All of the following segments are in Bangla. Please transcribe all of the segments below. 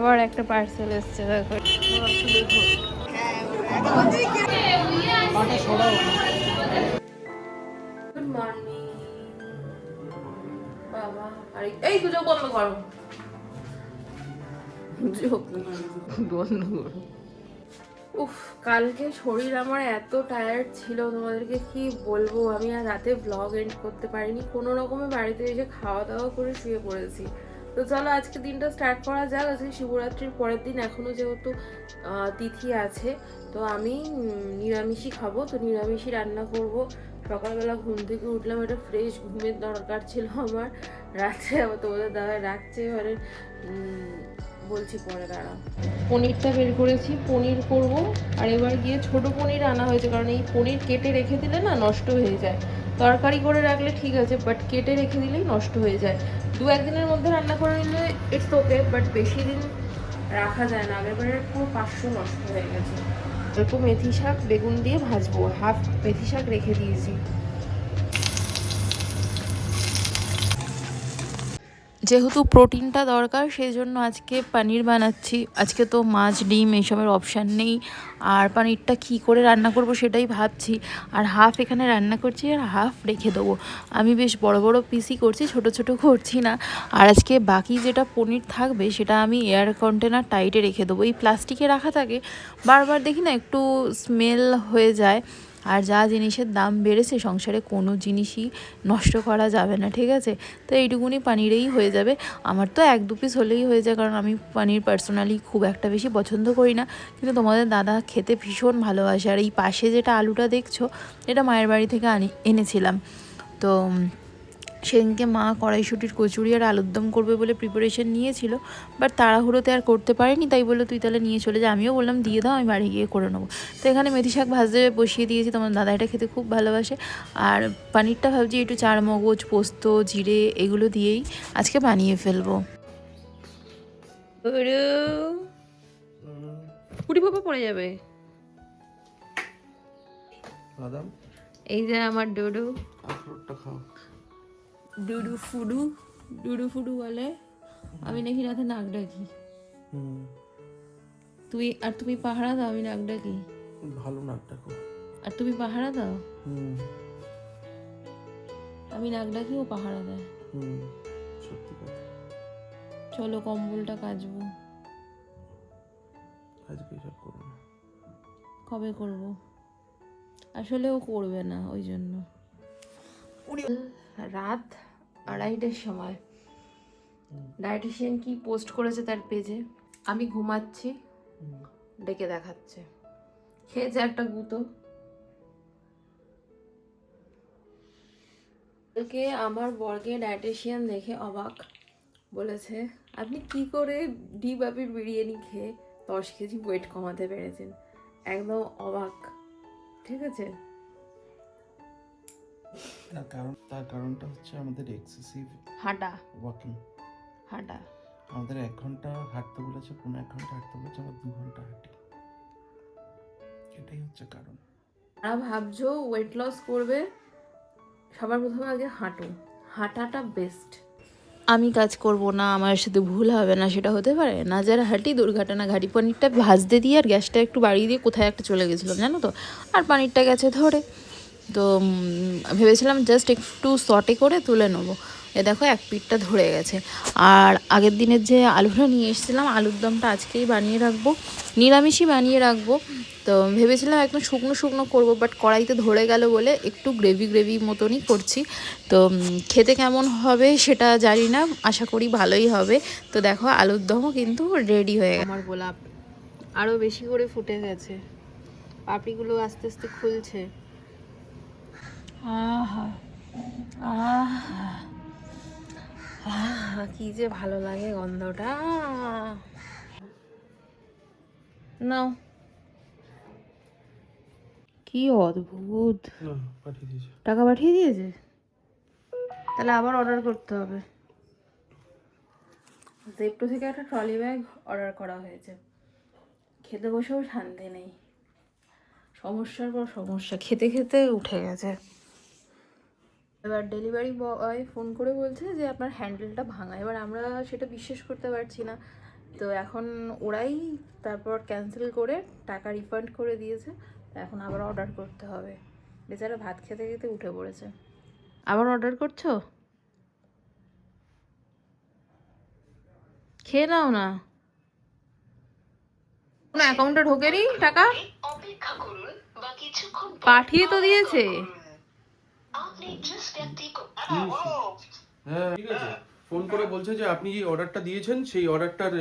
আবার একটা পার্সেল এসছে দেখো। গুড মর্নিং বাবা। আরে এই তো চোখ বন্ধ করো, চোখ বন্ধ করো। উফ, কালকে শরীর আমার এত টায়ার্ড ছিল, তোমাদেরকে কি বলবো। আমি আর রাতে ব্লগ এন্ড করতে পারিনি, কোনো রকমে বাড়িতে এসে খাওয়া দাওয়া করে শুয়ে পড়েছি। তো চলো আজকে দিনটা স্টার্ট করা যাক। আজকে শিবরাত্রির পরের দিন, এখনো যেহেতু তিথি আছে, তো আমি নিরামিষই খাবো। তো নিরামিষই রান্না করব। সকালবেলা ঘুম থেকে উঠলাম, একটা ফ্রেশ ঘুমের দরকার ছিল আমার। রাত্রে আবার তোমাদের দাদা রাখছে, এবারে বলছি পরে, দাঁড়া। পনিরটা বের করেছি, পনির করব। আর এবার গিয়ে ছোট পনির আনা হয়েছে, কারণ এই পনির কেটে রেখে দিলে না নষ্ট হয়ে যায়। তরকারি করে রাখলে ঠিক আছে, বাট কেটে রেখে দিলেই নষ্ট হয়ে যায়। দু একদিনের মধ্যে রান্না করে নিলে ইটস ওকে, বাট বেশি দিন রাখা যায় না। আগেরবারে পুরো 500 নষ্ট হয়ে গেছে। অল্প মেথি শাক বেগুন দিয়ে ভাজবো, হাফ মেথি শাক রেখে দিয়েছি। যেহেতু প্রোটিনটা দরকার, সেই জন্য আজকে পনির বানাচ্ছি। আজকে তো মাছ ডিম এইসবের অপশান নেই, আর পনিরটা কী করে রান্না করব সেটাই ভাবছি। আর হাফ এখানে রান্না করছি আর হাফ রেখে দেবো। আমি বেশ বড় বড় পিসই করছি, ছোট ছোট করছি না। আর আজকে বাকি যেটা পনির থাকবে সেটা আমি এয়ার কন্টেনার টাইটে রেখে দেবো। এই প্লাস্টিকে রাখা থাকে, বারবার দেখি না একটু স্মেল হয়ে যায়। আর যা জিনিসের দাম বেড়েছে সংসারে, কোনো জিনিসই নষ্ট করা যাবে না, ঠিক আছে? তো এইটুকুনি পনিরেই হয়ে যাবে। আমার তো 1-2 পিস হলেই হয়ে যায়, কারণ আমি পনির পার্সোনালি খুব একটা বেশি পছন্দ করি না, কিন্তু তোমাদের দাদা খেতে ভীষণ ভালোবাসে। আর এই পাশে যেটা আলুটা দেখছো, এটা মায়ের বাড়ি থেকে এনেছিলাম। তো সেদিনকে মা কড়াইশুঁটির কচুরি আর আলুর দম করবে বলে প্রিপারেশন নিয়েছিল, বাট তাড়াহুড়োতে আর করতে পারিনি। তাই বললো তুই তাহলে নিয়ে চলে যা। আমিও বললাম দিয়ে দাও, আমি বাড়ি গিয়ে করে নেবো। তো এখানে মেথি শাক ভাজতে বসিয়ে দিয়েছি, তোমার দাদা এটা খেতে খুব ভালোবাসে। আর পনিরটা ভাবছি একটু চারমগজ, পোস্ত, জিরে এগুলো দিয়েই আজকে বানিয়ে ফেলবো। পুরি ভাপা পড়ে যাবে। এই যে আমার ডুডু, ডুডু ফুডু, ডুডু ফুডু বলে। আমি নাকি রাতে নাক ডাকি। তুমি পাহারা দাও, আমি নাক ডাকি। ভালো নাক ডাকো। আর তুমি পাহারা দাও। আমি নাক ডাকি, ও পাহারা দেয়। সত্যি কথা। চলো কম্বলটা কাচবো। আজকে সব করবো না। কবে করব? আসলে ও করবে না, ওই জন্য। রাত 2:30টার সময় ডায়েটিশিয়ান কি পোস্ট করেছে তার পেজে, আমি ঘুমাচ্ছি ডেকে দেখাচ্ছে। খেয়েছে একটা গুঁতো। কালকে আমার বরকে ডায়েটিশিয়ান দেখে অবাক, বলেছে আপনি কি করে ডিবাবির বিরিয়ানি খেয়ে 10 কেজি ওয়েট কমাতে পেরেছেন। একদম অবাক, ঠিক আছে? তার কারণটা হচ্ছে আমাদের এক্সেসিভ হাঁটা, ওয়াকিং। হাঁটা আমাদের 1 ঘন্টা হাঁটতে বলেছে, 1.5 ঘন্টা হাঁটতে বলেছে, আমরা 2 ঘন্টা হাঁটি। এটাই হচ্ছে কারণ। যারা ভাবছো ওয়েট লস করবে, সবার প্রথমে আগে হাঁটো। হাঁটাটা বেস্ট। আমি কাজ করব না, আমার সাথে ভুল হবে না, সেটা হতে পারে না। যারা হাঁটি দুর্ঘটনা ঘাটি। পনিরটা ভাজতে দিয়ে আর গ্যাসটা একটু বাড়িয়ে দিয়ে কোথায় একটা চলে গেছিলাম জানো তো, আর পানিরটা গেছে ধরে। তো ভেবেছিলাম জাস্ট একটু সটে করে তুলে নেবো। এ দেখো এক পিঠটা ধরে গেছে। আর আগের দিনের যে আলুটা নিয়ে এসেছিলাম, আলুর দমটা আজকেই বানিয়ে রাখবো, নিরামিষই বানিয়ে রাখবো। তো ভেবেছিলাম একদম শুকনো শুকনো করবো, বাট কড়াইতে ধরে গেল বলে একটু গ্রেভি গ্রেভি মতনই করছি। তো খেতে কেমন হবে সেটা জানি না, আশা করি ভালোই হবে। তো দেখো আলুর দমও কিন্তু রেডি হয়ে গেছে। আমার গোলাপ আরও বেশি করে ফুটে গেছে, পাপড়িগুলো আস্তে আস্তে খুলছে। আহা আহা আহা, কি যে ভালো লাগে গন্ধটা। নাও, কি অদ্ভুত। টাকা পাঠিয়ে দিয়েছে, তাহলে আবার অর্ডার করতে হবে। জেপ্টো থেকে একটা ট্রলি ব্যাগ অর্ডার করা হয়েছে। খেতে বসেও শান্তি নেই, সমস্যার পর সমস্যা, খেতে খেতে উঠে গেছে। এবার ডেলিভারি বয় ফোন করে বলছে যে আপনার হ্যান্ডেলটা ভাঙা। এবার আমরা সেটা বিশ্বাস করতে পারছি না, তো এখন ওরাই তারপর ক্যান্সেল করে টাকা রিফান্ড করে দিয়েছে। তো এখন আবার অর্ডার করতে হবে। বেচারা ভাত খেতে খেতে উঠে পড়েছে। আবার অর্ডার করছো? খেয়ে নাও না। কোনো অ্যাকাউন্টে ঢোকেনি টাকা? পাঠিয়ে তো দিয়েছে। হ্যাঁ ঠিক আছে, ফোন করে বলছে যে আপনি যে অর্ডারটা দিয়েছেন সেই অর্ডারটার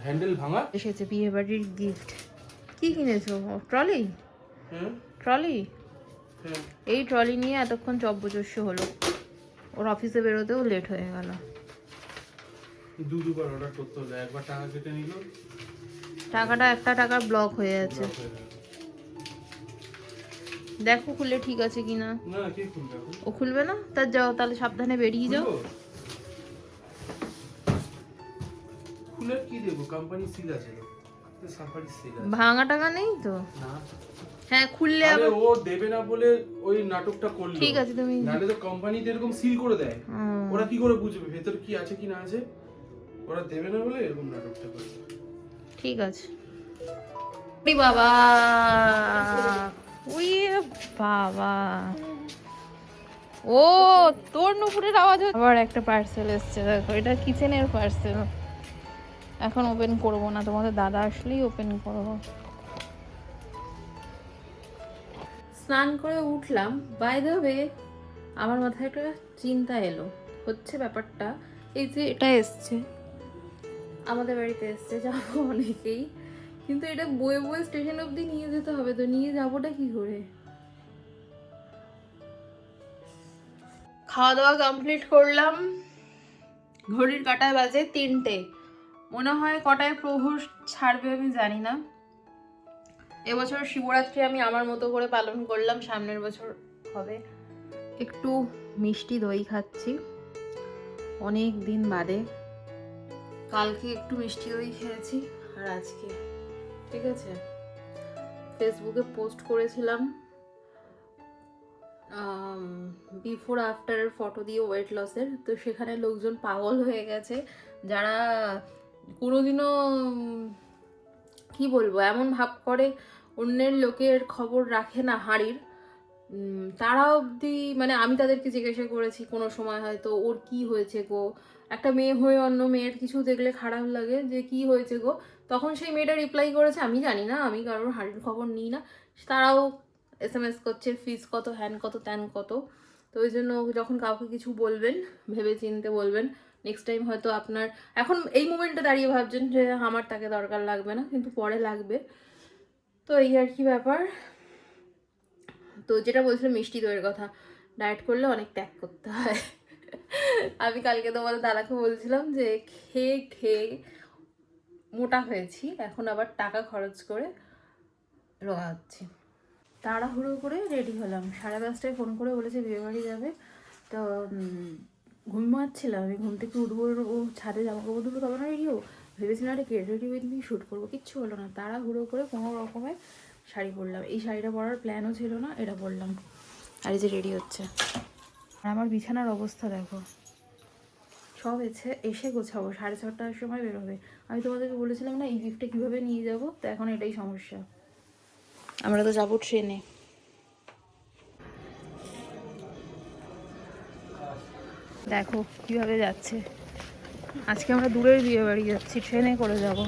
হ্যান্ডেল ভাঙা। এসেছে বিয়ে বাড়ির গিফট। কি কিনেছো? ট্রলি? হ্যাঁ ট্রলি? হ্যাঁ। এই ট্রলি নিয়ে এতক্ষণ চব্বচস্য হলো। ওর অফিসে বেরোতেও লেট হয়ে গেল। দুবার অর্ডার করতে হলো, একবার টাকা কেটে নিল, টাকাটা একটা টাকা ব্লক হয়ে যাচ্ছে। দেখো খুলে ঠিক আছে কিনা। না কে খুলবে এখন? ও খুলবে না? তার যাও, তাহলে সাবধানে বেরিয়ে যাও। খুলে কি দেবো? কোম্পানি সিল আছে তো, সাফারি সিল আছে। ভাঙা টাকা নেই তো? না। হ্যাঁ খুললে আরে আবার ও দেবে না বলে ওই নাটকটা করলো। ঠিক আছে তুমি নালে তো কোম্পানিতে এরকম সিল করে দেয়। ওরা কি করে বুঝবে ভেতর কি আছে কি না আছে? ওরা দেবে না বলে এরকম নাটকটা করে। ঠিক আছে। ওরে বাবা, ওই বাবা, ও তোর নুপুরের আওয়াজ হচ্ছে। আবার একটা পার্সেল এসছে, দেখো এটা কিচেনের পার্সেল। এখন ওপেন করব না, তোমাদের দাদা আসলেই ওপেন করব। স্নান করে উঠলাম, বাই দ্য ওয়ে আমার মাথায় একটা চিন্তা এলো। হচ্ছে ব্যাপারটা এই যে এটা এসছে আমাদের বাড়িতে, এসছে যাবো অনেকেই, কিন্তু এটা বয়ে বয়ে স্টেশন অবধি নিয়ে যেতে হবে, তো নিয়ে যাবোটা কি করে? খাওয়া দাওয়া কমপ্লিট করলাম, ঘড়ির কাঁটায় বাজে 3টে। মনে হয় কটায় প্রহর ছাড়বে আমি জানি না। এবছর শিবরাত্রি আমি আমার মতো করে পালন করলাম, সামনের বছর হবে। একটু মিষ্টি দই খাচ্ছি অনেক দিন বাদে। কালকে একটু মিষ্টি দই খেয়েছি আর আজকে, ঠিক আছে। ফেসবুকে পোস্ট করেছিলাম বিফোর আফটারের ফটো দিয়ে ওয়েট লসের, তো সেখানে লোকজন পাগল হয়ে গেছে। যারা কোনোদিনও কি বলবো এমন ভাব করে অন্যের লোকের খবর রাখে না হাঁড়ির, তারা অবধি মানে আমি তাদেরকে জিজ্ঞাসা করেছি কোনো সময় হয়তো ওর কি হয়েছে গো, একটা মেয়ে হয়ে অন্য মেয়ের কিছু দেখলে খারাপ লাগে যে কি হয়েছে গো, তখন সেই মেয়েটা রিপ্লাই করেছে আমি জানি না, আমি কারোর হাঁড়ির খবর নিই না। তারাও SMS করছে ফিস কত, হ্যান কত, ত্যান কত। তো ওই জন্য যখন কাউকে কিছু বলবেন ভেবে চিনতে বলবেন। নেক্সট টাইম হয়তো আপনার এখন এই মোমেন্টে দাঁড়িয়ে ভাবছেন যে আমার তাকে দরকার লাগবে না, কিন্তু পরে লাগবে। তো এই আর কি ব্যাপার। তো যেটা বলছিলাম মিষ্টি দইয়ের কথা, ডায়েট করলে অনেক ত্যাগ করতে হয়। আমি কালকে তোমাদের দাদাকে বলছিলাম যে খেয়ে খেয়ে মোটা হয়েছি, এখন আবার টাকা খরচ করে রোগা হচ্ছি। তাড়াহুড়ো করে রেডি হলাম, 5:30টায় ফোন করে বলেছে বিয়েবাড়ি যাবে। তো ঘুমাচ্ছিলাম, আমি ঘুম থেকে উঠবো, ও ছাদে জামা কাপড় দুটো তখন রেডি হবো ভেবেছিলাম, একটা get ready with me shoot করবো, কিচ্ছু হলো না। তাড়াহুড়ো করে কোনো রকমে শাড়ি পরলাম। এই শাড়িটা পরার প্ল্যানও ছিল না, এটা পরলাম। আর এই যে রেডি হচ্ছে। আর আমার বিছানার অবস্থা দেখো, সব এসে গোছাবো, 6:30টার সময় বেরোবে। আমি তোমাদেরকে বলেছিলাম না এই গিফটটা কীভাবে নিয়ে যাবো, তো এখন এটাই সমস্যা। আমরা তো যাবো ট্রেনে। দেখো কিভাবে যাচ্ছে। আজকে আমরা দূরের বিয়ে বাড়ি যাচ্ছি, ট্রেনে করে যাব,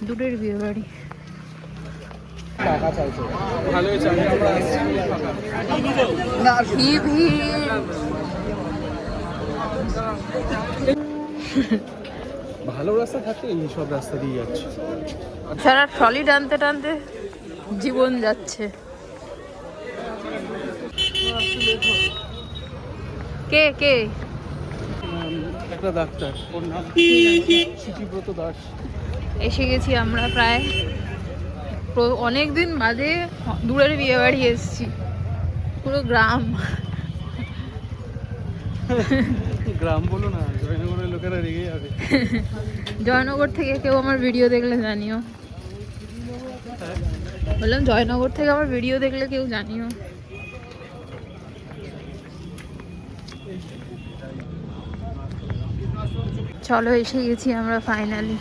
দূরের বিয়ে বাড়ি। ভালো রাস্তা থাকলে এই সব রাস্তা দিয়ে যাচ্ছে। সারা ট্রলি টানতে টানতে জীবন যাচ্ছে। কে কে? একটা ডাক্তার, ওর নাম সুচিব্রত দাস। এসে গেছি আমরা প্রায়, অনেক দিন বাদে দূরের বিয়ে বাড়ি এসেছি, পুরো গ্রাম। গ্রাম বলো না, জয়নগরের লোকেরা রেগে যাবে। জয়নগর থেকে কেউ আমার ভিডিও দেখলে জানিও। বললাম জয়নগর থেকে আমার ভিডিও দেখলে কেউ জানিও। চলো এসে গেছি আমরা ফাইনালি।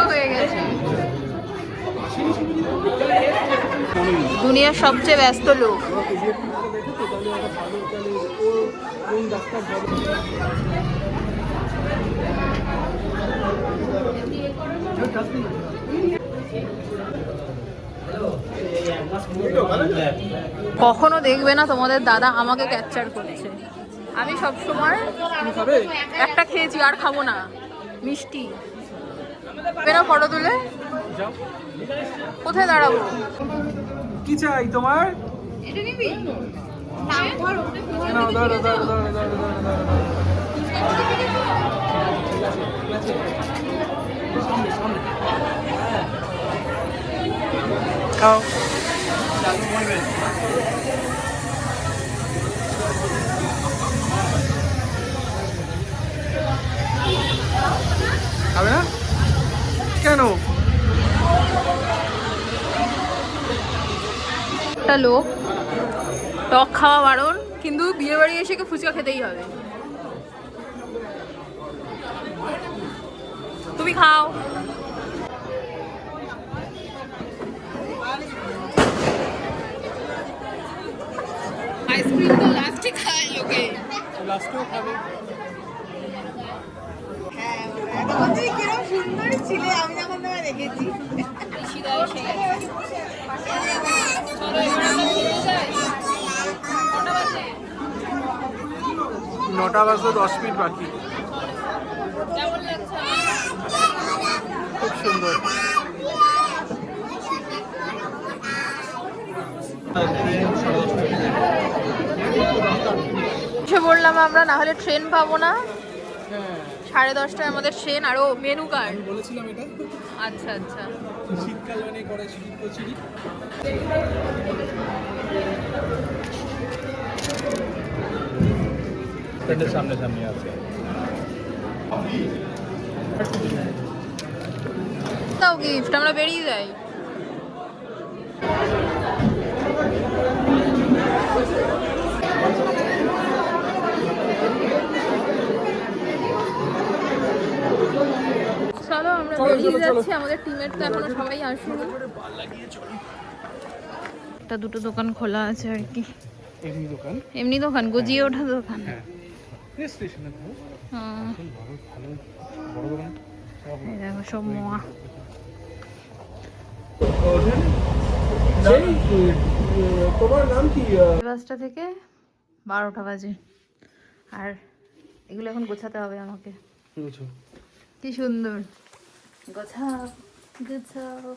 হয়ে গেছে। দুনিয়ার সবচেয়ে ব্যস্ত লোক। কখনো দেখবে না তোমাদের দাদা আমাকে ক্যাপচার করছে। আমি সব সময় একটা খেয়েছি, আর খাবো না। মিষ্টি বেরো, ফটো তুলে। কোথায় দাঁড়াবো? কি চাই তোমার? এটা নিবি? খাও। খাবে না কেন? একটা লোক টক খাওয়া বারণ, কিন্তু বিয়ে বাড়ি এসে ফুচকা খেতেই হবে। তুমি খাও। আইসক্রিম তো লাস্টে খায় লোকে। লাস্টেও খাবে। কিরকম সুন্দরী ছিলে আমি যখন তোমায় দেখেছি। নটা বাজতে 10 মিনিট বাকি। খুব সুন্দর। এসে বললাম আমরা, না হলে ট্রেন পাবো না। 10:30টায় আমাদের ট্রেন। আরো মেনু কার্ড বলেছিলাম এটা। আচ্ছা আচ্ছা। শীতকাল মানে করে কচুরি। পেটের সামনে সামনে আছে। তাও গিফট, আমরা বেরিয়ে যাই। চলো আমরা বেরিয়ে যাচ্ছি। আমাদের টিমের তো এখনো সবাই আসেনি। একটা দুটো দোকান খোলা আছে আর কি। এমনি দোকান, এমনি দোকান, গজিয়ে ওঠা দোকান। হ্যাঁ স্টেশনে তো হ্যাঁ, ভালো বড় দোকান। এই দেখো সব মোয়া। তোমার নাম কি? বাসটা থেকে 12টা বাজে, আর এগুলো এখন গোছাতে হবে আমাকে। কি সুন্দর গোছাও গোছাও।